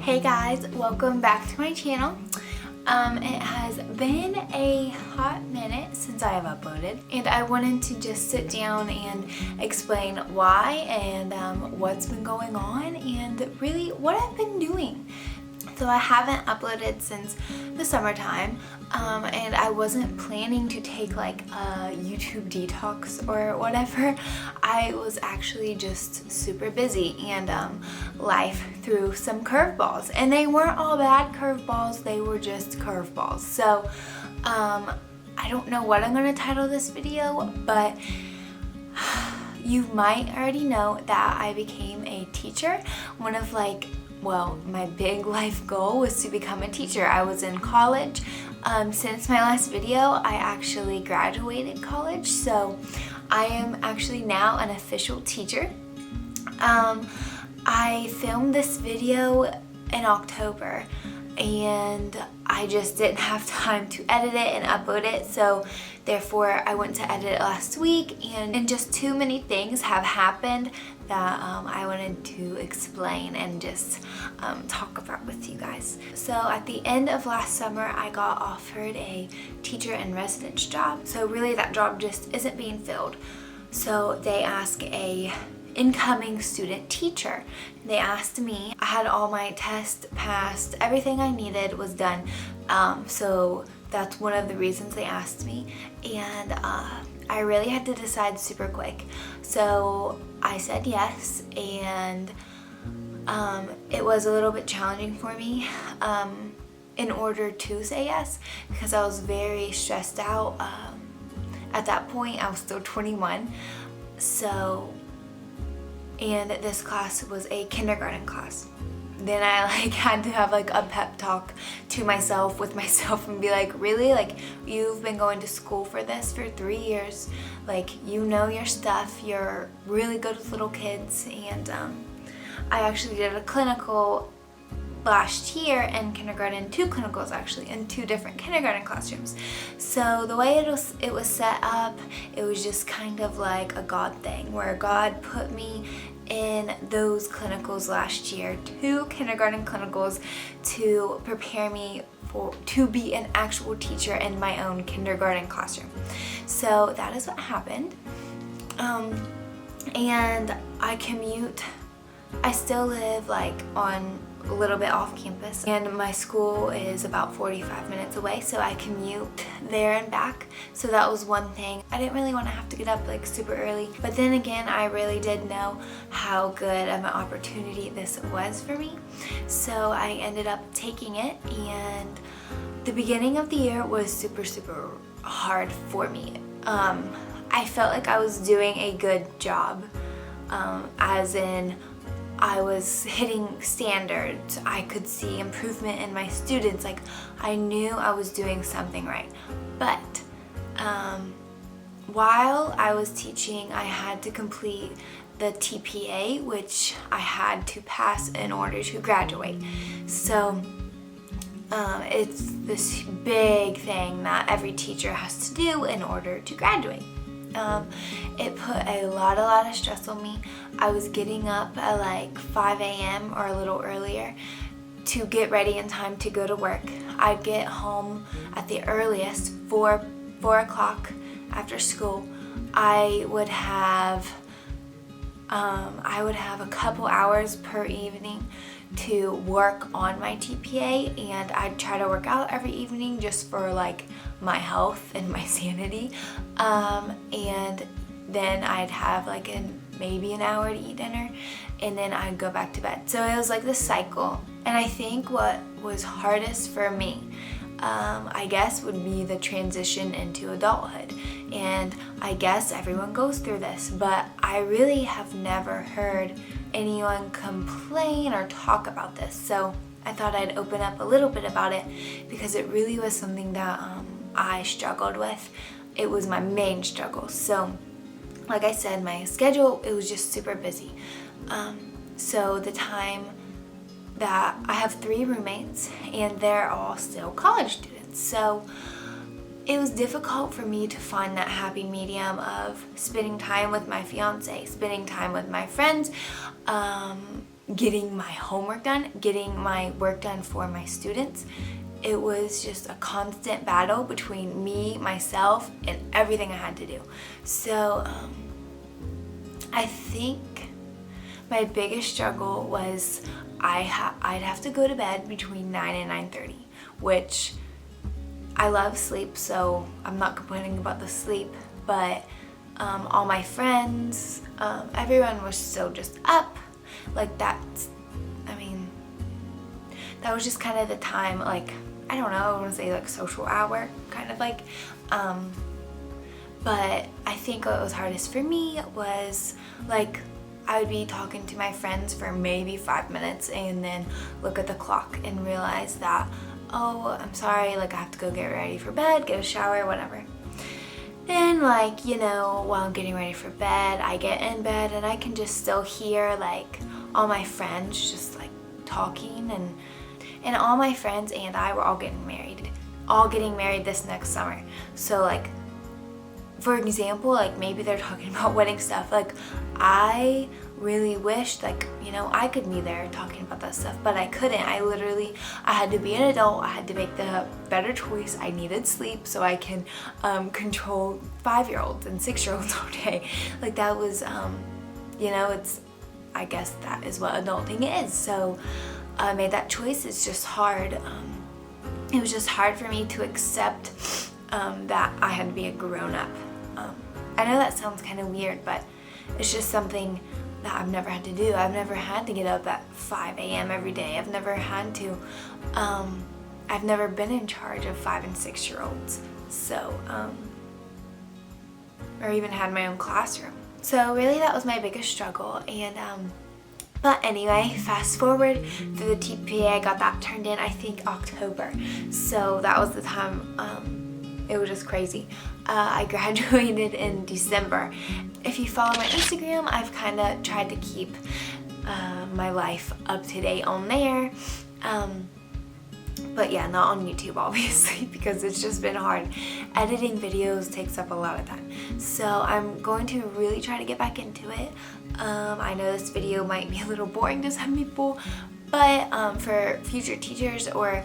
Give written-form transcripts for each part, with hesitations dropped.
Hey guys, welcome back to my channel. It has been a hot minute since I have uploaded, and I wanted to just sit down and explain why and what's been going on and really what I've been doing. So I haven't uploaded since the summertime, and I wasn't planning to take like a YouTube detox or whatever. I was actually just super busy, and life threw some curveballs, and they weren't all bad curveballs, they were just curveballs. So I don't know what I'm gonna title this video, but you might already know that I became a teacher. One of my big life goal was to become a teacher. I was in college. Since my last video, I actually graduated college, so I am actually now an official teacher. I filmed this video in October, and I just didn't have time to edit it and upload it, so therefore I went to edit it last week, and just too many things have happened that I wanted to explain and just talk about with you guys. So at the end of last summer, I got offered a teacher in residence job. So really that job just isn't being filled. So they asked a incoming student teacher. They asked me, I had all my tests passed, everything I needed was done. So that's one of the reasons they asked me, and I really had to decide super quick. So I said yes, and it was a little bit challenging for me in order to say yes, because I was very stressed out. At that point, I was still 21, and this class was a kindergarten class. Then I had to have a pep talk to myself with myself and be like, really? You've been going to school for this for 3 years. You know your stuff. You're really good with little kids. And I actually did a clinical last year in kindergarten, 2 clinicals actually, in 2 different kindergarten classrooms. So the way it was set up, it was just kind of like a God thing, where God put me in those clinicals last year, 2 kindergarten clinicals, to prepare me to be an actual teacher in my own kindergarten classroom. So that is what happened. And I commute. I still live on a little bit off campus, and my school is about 45 minutes away, so I commute there and back. So that was one thing. I didn't really want to have to get up super early, but then again, I really did know how good of an opportunity this was for me, so I ended up taking it. And the beginning of the year was super hard for me. I felt like I was doing a good job, as in I was hitting standards. I could see improvement in my students. I knew I was doing something right. But while I was teaching, I had to complete the TPA, which I had to pass in order to graduate. So it's this big thing that every teacher has to do in order to graduate. It put a lot of stress on me. I was getting up at 5 a.m. or a little earlier to get ready in time to go to work. I'd get home at the earliest 4 o'clock after school. I would have a couple hours per evening to work on my TPA, and I'd try to work out every evening just for my health and my sanity. And then I'd have maybe an hour to eat dinner, and then I'd go back to bed. So it was this cycle. And I think what was hardest for me, I guess, would be the transition into adulthood. And I guess everyone goes through this, but I really have never heard anyone complain or talk about this. So I thought I'd open up a little bit about it, because it really was something that I struggled with. It was my main struggle. So like I said, my schedule, it was just super busy. So the time that I have 3 roommates, and they're all still college students. So it was difficult for me to find that happy medium of spending time with my fiance, spending time with my friends, getting my homework done, getting my work done for my students. It was just a constant battle between me, myself, and everything I had to do. So I think my biggest struggle was I'd have to go to bed between 9 and 9:30, which I love sleep, so I'm not complaining about the sleep, but all my friends, everyone was still just up. Like that was just kind of the time, like, I don't know, I want to say like social hour, kind of like, but I think what was hardest for me was like, I would be talking to my friends for maybe 5 minutes and then look at the clock and realize that, oh, I'm sorry, like I have to go get ready for bed, get a shower, whatever. Then like, you know, while I'm getting ready for bed, I get in bed and I can just still hear like all my friends just like talking, and all my friends and I were all getting married this next summer. So like, for example, like maybe they're talking about wedding stuff. Like I really wished, like, you know, I could be there talking about that stuff, but I couldn't. I had to be an adult. I had to make the better choice. I needed sleep so I can control 5-year-olds and 6-year-olds all day. Like that was, you know, I guess that is what adulting is. So I made that choice. It's just hard. It was just hard for me to accept that I had to be a grown-up. I know that sounds kind of weird, but it's just something that I've never had to do. I've never had to get up at 5 a.m. every day. I've never had to. I've never been in charge of 5 and 6-year-olds. So, or even had my own classroom. So really that was my biggest struggle. And but anyway, fast forward through the TPA, I got that turned in, I think October. So that was the time, it was just crazy. I graduated in December. If you follow my Instagram, I've kind of tried to keep my life up to date on there. But yeah, not on YouTube obviously, because it's just been hard. Editing videos takes up a lot of time. So I'm going to really try to get back into it. I know this video might be a little boring to some people, but for future teachers or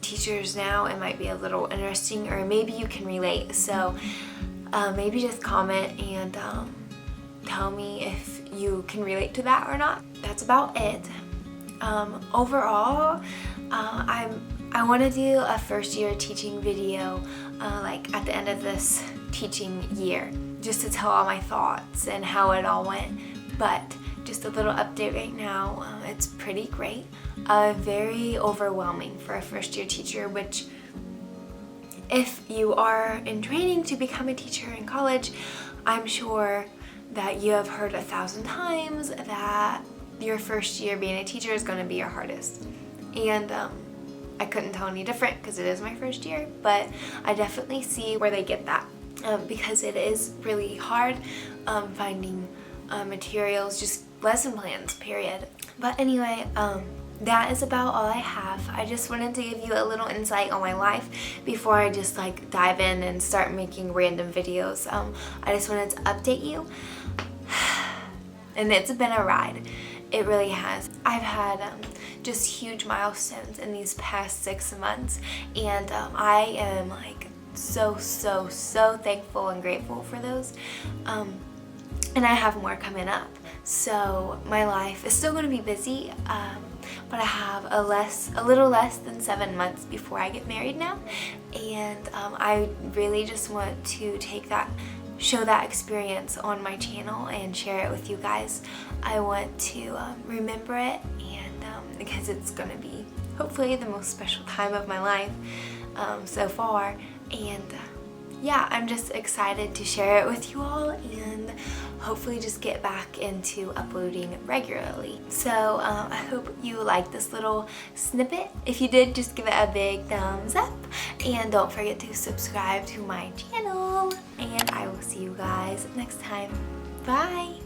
teachers now, it might be a little interesting, or maybe you can relate. So maybe just comment and tell me if you can relate to that or not. That's about it. Overall, I want to do a first year teaching video like at the end of this teaching year, just to tell all my thoughts and how it all went. But just a little update right now, it's pretty great. Very overwhelming for a first year teacher, which if you are in training to become a teacher in college, I'm sure that you have heard 1,000 times that your first year being a teacher is going to be your hardest. And I couldn't tell any different because it is my first year, but I definitely see where they get that because it is really hard finding materials, just lesson plans, period. But anyway, that is about all I have. I just wanted to give you a little insight on my life before I just like dive in and start making random videos. I just wanted to update you. And it's been a ride. It really has. I've had just huge milestones in these past 6 months, and I am like so thankful and grateful for those. And I have more coming up. So my life is still going to be busy, but I have a little less than 7 months before I get married now, and I really just want to show that experience on my channel and share it with you guys. I want to remember it, and because it's going to be hopefully the most special time of my life so far. And yeah, I'm just excited to share it with you all and hopefully just get back into uploading regularly. So I hope you liked this little snippet. If you did, just give it a big thumbs up, and don't forget to subscribe to my channel, and I will see you guys next time. Bye!